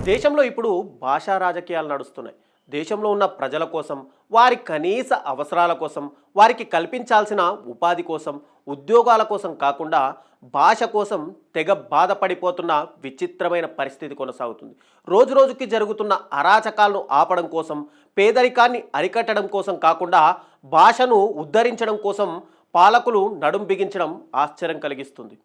దేశంలో ఇప్పుడు భాషా రాజకీయాలు నడుస్తున్నాయి. దేశంలో ఉన్న ప్రజల కోసం, వారి కనీస అవసరాల కోసం, వారికి కల్పించాల్సిన ఉపాధి కోసం, ఉద్యోగాల కోసం కాకుండా భాష కోసం తెగ బాధపడిపోతున్న విచిత్రమైన పరిస్థితి కొనసాగుతుంది. రోజు రోజుకి జరుగుతున్న అరాచకాలను ఆపడం కోసం, పేదరికాన్ని అరికట్టడం కోసం కాకుండా భాషను ఉద్ధరించడం కోసం పాలకులు నడుం బిగించడం ఆశ్చర్యం కలిగిస్తుంది.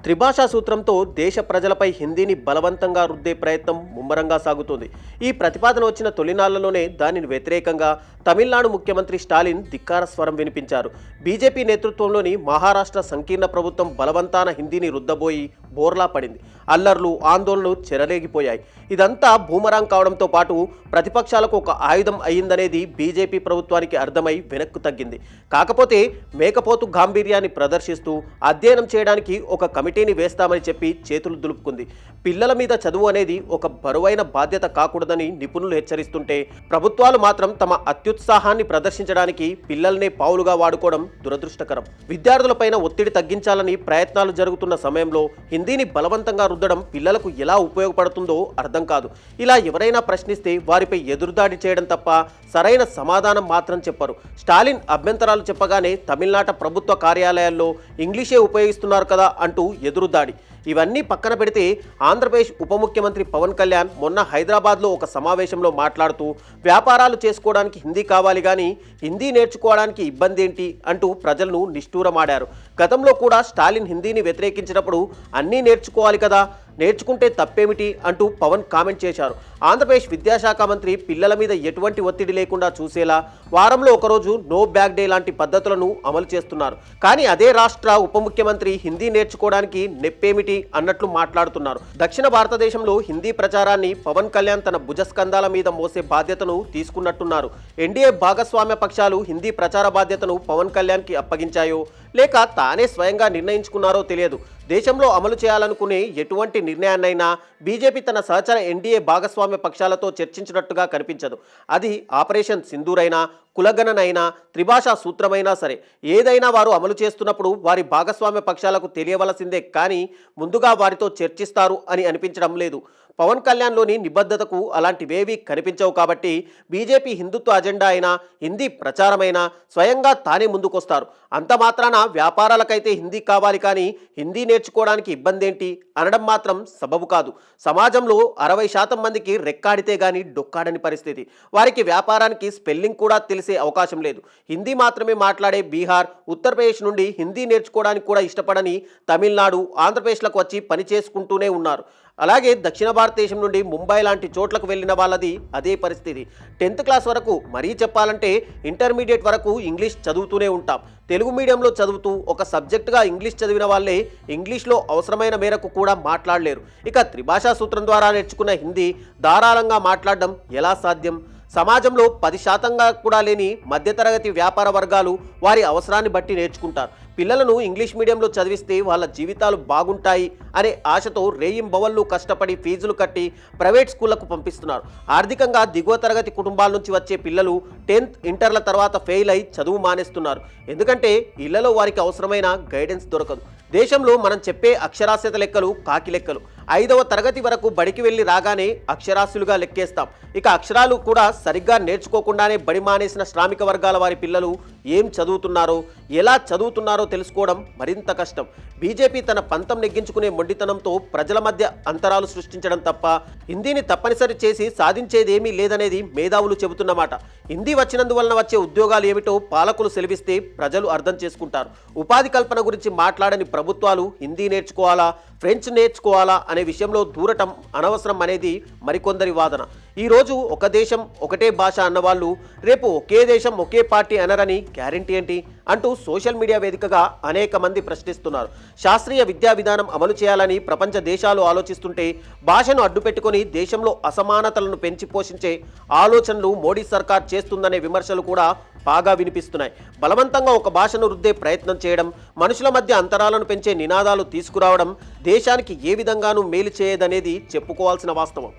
త్రిభాషా సూత్రంతో దేశ ప్రజలపై హిందీని బలవంతంగా రుద్దే ప్రయత్నం ముమ్మరంగా సాగుతోంది. ఈ ప్రతిపాదన వచ్చిన తొలినాళ్లలోనే దానిని వ్యతిరేకంగా తమిళనాడు ముఖ్యమంత్రి స్టాలిన్ ధిక్కార స్వరం వినిపించారు. బీజేపీ నేతృత్వంలోని మహారాష్ట్ర సంకీర్ణ ప్రభుత్వం బలవంతాన హిందీని రుద్దబోయి బోర్లా పడింది. అల్లర్లు, ఆందోళనలు చెరలేగిపోయాయి. ఇదంతా బూమరాంగ్ కావడంతో పాటు ప్రతిపక్షాలకు ఒక ఆయుధం అయ్యిందనేది బీజేపీ ప్రభుత్వానికి అర్థమై వెనక్కు తగ్గింది. కాకపోతే మేకపోతు గాంభీర్యాన్ని ప్రదర్శిస్తూ అధ్యయనం చేయడానికి ఒక కమిటీని వేస్తామని చెప్పి చేతులు దులుపుకుంది. పిల్లల మీద చదువు అనేది ఒక బరువైన బాధ్యత కాకూడదని నిపుణులు హెచ్చరిస్తుంటే, ప్రభుత్వాలు మాత్రం తమ అత్యుత్సాహాన్ని ప్రదర్శించడానికి పిల్లల్నే పావులుగా వాడుకోవడం దురదృష్టకరం. విద్యార్థులపైన ఒత్తిడి తగ్గించాలని ప్రయత్నాలు జరుగుతున్న సమయంలో హిందీని బలవంతంగా రుద్దడం పిల్లలకు ఎలా ఉపయోగపడుతుందో అర్థం కాదు. ఇలా ఎవరైనా ప్రశ్నిస్తే వారిపై ఎదురుదాడి చేయడం తప్ప సరైన సమాధానం మాత్రం చెప్పరు. స్టాలిన్ అభ్యంతరాలు చెప్పగానే తమిళనాట ప్రభుత్వ కార్యాలయాల్లో ఇంగ్లీషే ఉపయోగిస్తున్నారు కదా అంటూ ఎదురుదాడి. ఇవన్నీ పక్కన పెడితే ఆంధ్రప్రదేశ్ ఉప ముఖ్యమంత్రి పవన్ కళ్యాణ్ మొన్న హైదరాబాద్లో ఒక సమావేశంలో మాట్లాడుతూ వ్యాపారాలు చేసుకోవడానికి హిందీ కావాలి కానీ హిందీ నేర్చుకోవడానికి ఇబ్బంది ఏంటి అంటూ ప్రజలను నిష్ఠూరమాడారు. గతంలో కూడా స్టాలిన్ హిందీని వ్యతిరేకించినప్పుడు అన్నీ నేర్చుకోవాలి కదా, నేర్చుకుంటే తప్పేమిటి అంటూ పవన్ కామెంట్ చేశారు. ఆంధ్రప్రదేశ్ విద్యాశాఖ మంత్రి పిల్లల మీద ఎటువంటి ఒత్తిడి లేకుండా చూసేలా వారంలో ఒకరోజు నో బ్యాగ్ డే లాంటి పద్ధతులను అమలు చేస్తున్నారు. కానీ అదే రాష్ట్ర ఉప ముఖ్యమంత్రి హిందీ నేర్చుకోవడానికి నెప్పేమిటి అన్నట్లు మాట్లాడుతున్నారు. దక్షిణ భారతదేశంలో హిందీ ప్రచారాన్ని పవన్ కళ్యాణ్ తన భుజస్కంధాల మీద మోసే బాధ్యతను తీసుకున్నట్టున్నారు. ఎన్డీఏ భాగస్వామ్య పక్షాలు హిందీ ప్రచార బాధ్యతను పవన్ కళ్యాణ్కి అప్పగించాయో లేక తానే స్వయంగా నిర్ణయించుకున్నారో తెలియదు. దేశంలో అమలు చేయాలనుకునే ఎటువంటి నిర్ణయాన్నైనా బీజేపీ తన సహచర ఎన్డీఏ భాగస్వామ్య పక్షాలతో చర్చించినట్టుగా కనిపించదు. అది ఆపరేషన్ సింధూర్ అయినా, కులగణనైనా, త్రిభాషా సూత్రమైనా సరే, ఏదైనా వారు అమలు చేస్తున్నప్పుడు వారి భాగస్వామ్య పక్షాలకు తెలియవలసిందే కానీ ముందుగా వారితో చర్చిస్తారు అని అనిపించడం లేదు. పవన్ కళ్యాణ్లోని నిబద్ధతకు అలాంటివేవీ కనిపించవు. కాబట్టి బీజేపీ హిందుత్వ అజెండా అయినా, హిందీ ప్రచారమైనా స్వయంగా తానే ముందుకొస్తారు. అంత మాత్రాన వ్యాపారాలకైతే హిందీ కావాలి కానీ హిందీ నేర్చుకోవడానికి ఇబ్బంది ఏంటి అనడం మాత్రం సబబు కాదు. సమాజంలో 60% మందికి రెక్కాడితే గానీ డొక్కాడని పరిస్థితి. వారికి వ్యాపారానికి స్పెల్లింగ్ కూడా తెలిసే అవకాశం లేదు. హిందీ మాత్రమే మాట్లాడే బీహార్, ఉత్తరప్రదేశ్ నుండి హిందీ నేర్చుకోవడానికి కూడా ఇష్టపడని తమిళనాడు, ఆంధ్రప్రదేశ్లకు వచ్చి పని చేసుకుంటూనే ఉన్నారు. అలాగే దక్షిణ భారతదేశం నుండి ముంబై లాంటి చోట్లకు వెళ్ళిన వాళ్ళది అదే పరిస్థితి. 10th క్లాస్ వరకు, మరీ చెప్పాలంటే ఇంటర్మీడియట్ వరకు ఇంగ్లీష్ చదువుతూనే ఉంటాం. తెలుగు మీడియంలో చదువుతూ ఒక సబ్జెక్టుగా ఇంగ్లీష్ చదివిన వాళ్ళే ఇంగ్లీష్లో అవసరమైన మేరకు కూడా మాట్లాడలేరు. ఇక త్రిభాషా సూత్రం ద్వారా నేర్చుకున్న హిందీ ధారాళంగా మాట్లాడడం ఎలా సాధ్యం? సమాజంలో 10% కూడా లేని మధ్యతరగతి వ్యాపార వర్గాలు వారి అవసరాన్ని బట్టి నేర్చుకుంటారు. పిల్లలను ఇంగ్లీష్ మీడియంలో చదివిస్తే వాళ్ళ జీవితాలు బాగుంటాయి అనే ఆశతో రేయింబవళ్ళు కష్టపడి ఫీజులు కట్టి ప్రైవేట్ స్కూళ్లకు పంపిస్తున్నారు. ఆర్థికంగా దిగువ తరగతి కుటుంబాల నుంచి వచ్చే పిల్లలు 10th, ఇంటర్ల తర్వాత ఫెయిల్ అయి చదువు మానేస్తున్నారు. ఎందుకంటే ఇళ్లలో వారికి అవసరమైన గైడెన్స్ దొరకదు. దేశంలో మనం చెప్పే అక్షరాస్యత లెక్కలు కాకి లెక్కలు. 5వ తరగతి వరకు బడికి వెళ్ళి రాగానే అక్షరాస్యులుగా లెక్కేస్తాం. ఇక అక్షరాలు కూడా సరిగ్గా నేర్చుకోకుండానే బడి మానేసిన శ్రామిక వర్గాల వారి పిల్లలు ఏం చదువుతున్నారో, ఎలా చదువుతున్నారో తెలుసుకోవడం మరింత కష్టం. బీజేపీ తన పంతం నెగ్గించుకునే మొండితనంతో ప్రజల మధ్య అంతరాలు సృష్టించడం తప్ప హిందీని తప్పనిసరి చేసి సాధించేదేమీ లేదనేది మేధావులు చెబుతున్నమాట. హిందీ వచ్చినందువలన వచ్చే ఉద్యోగాలు ఏమిటో పాలకులు సెలవిస్తే ప్రజలు అర్థం చేసుకుంటారు. ఉపాధి కల్పన గురించి మాట్లాడని ప్రభుత్వాలు హిందీ నేర్చుకోవాలా, ఫ్రెంచ్ నేర్చుకోవాలా అనే విషయంలో దూరటం అనవసరం అనేది మరికొందరి వాదన. ఈరోజు ఒక దేశం ఒకటే భాష అన్నవాళ్ళు రేపు ఒకే దేశం ఒకే పార్టీ అనరని గ్యారెంటీ ఏంటి అంటూ సోషల్ మీడియా వేదికగా అనేక మంది ప్రశ్నిస్తున్నారు. శాస్త్రీయ విద్యా విధానం అమలు చేయాలని ప్రపంచ దేశాలు ఆలోచిస్తుంటే భాషను అడ్డుపెట్టుకొని దేశంలో అసమానతలను పెంచి పోషించే ఆలోచనలు మోడీ సర్కార్ చేస్తుందనే విమర్శలు కూడా బాగా వినిపిస్తున్నాయి. బలవంతంగా ఒక భాషను రుద్దే ప్రయత్నం చేయడం, మనుషుల మధ్య అంతరాలను పెంచే నినాదాలు తీసుకురావడం దేశానికి ఏ విధంగానూ మేలు చేయదనేది చెప్పుకోవాల్సిన వాస్తవం.